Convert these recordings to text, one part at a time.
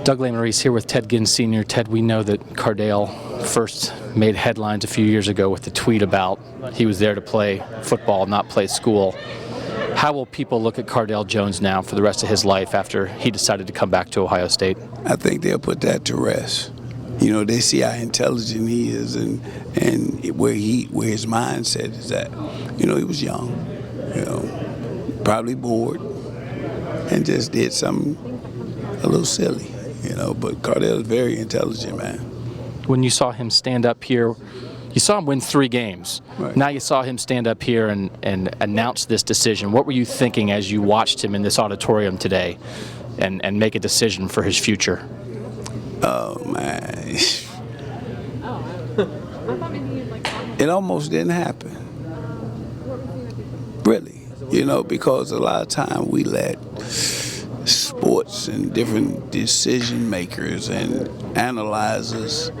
Doug Lesmerises here with Ted Ginn Sr. Ted, we know that Cardale first made headlines a few years ago with the tweet about he was there to play football, not play school. How will people look at Cardale Jones now for the rest of his life after he decided to come back to Ohio State? I think they'll put that to rest. You know, they see how intelligent he is and where his mindset is at. You know, he was young, you know, probably bored, and just did something a little silly, you know. But Cardale is very intelligent, man. When you saw him stand up here, you saw him win 3 games. Right. Now you saw him stand up here and announce this decision. What were you thinking as you watched him in this auditorium today and make a decision for his future? Oh, man. It almost didn't happen. Really. You know, because a lot of time we let sports and different decision makers and analyzers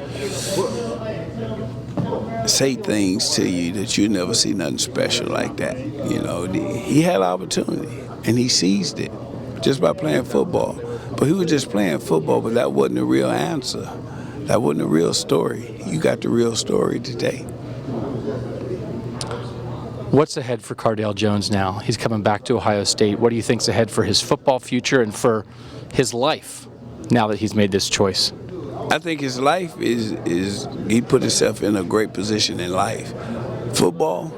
say things to you that you never see nothing special like that. You know, he had opportunity and he seized it just by playing football. But he was just playing football, but that wasn't the real answer. That wasn't the real story. You got the real story today. What's ahead for Cardale Jones now? He's coming back to Ohio State. What do you think's ahead for his football future and for his life now that he's made this choice? I think his life is he put himself in a great position in life. Football,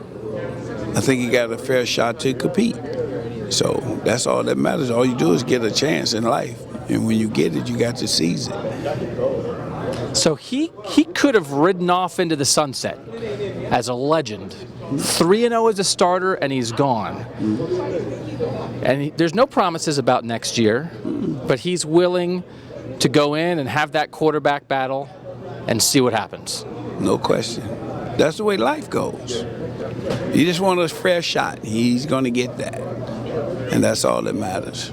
I think he got a fair shot to compete. So that's all that matters. All you do is get a chance in life. And when you get it, you got to seize it. So he could have ridden off into the sunset as a legend. 3-0 as a starter, and he's gone. And there's no promises about next year, but he's willing to go in and have that quarterback battle and see what happens. No question. That's the way life goes. You just want a fair shot. He's going to get that. And that's all that matters.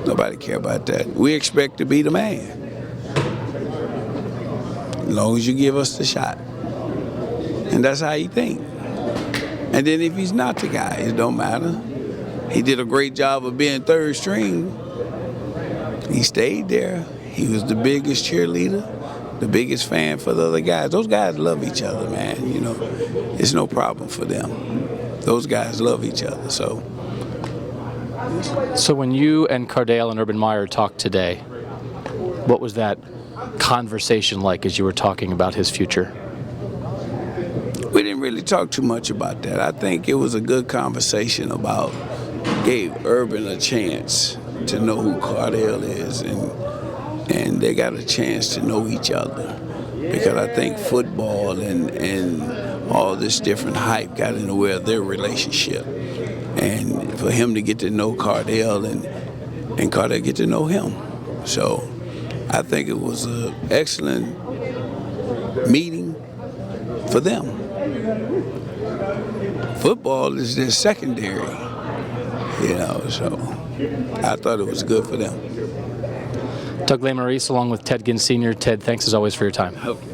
Nobody care about that. We expect to be the man. As long as you give us the shot. And that's how you think. And then if he's not the guy, it don't matter. He did a great job of being third string. He stayed there. He was the biggest cheerleader, the biggest fan for the other guys. Those guys love each other, man. You know, it's no problem for them. Those guys love each other, so. So when you and Cardale and Urban Meyer talked today, what was that conversation like as you were talking about his future? We didn't really talk too much about that. I think it was a good conversation about gave Urban a chance to know who Cardale is, and they got a chance to know each other. Because I think football and all this different hype got in the way of their relationship. And for him to get to know Cardale and Cardale get to know him. So I think it was an excellent meeting for them. Football is their secondary, you know, so I thought it was good for them. Doug Lesmerises along with Ted Ginn Sr. Ted, thanks as always for your time. Okay.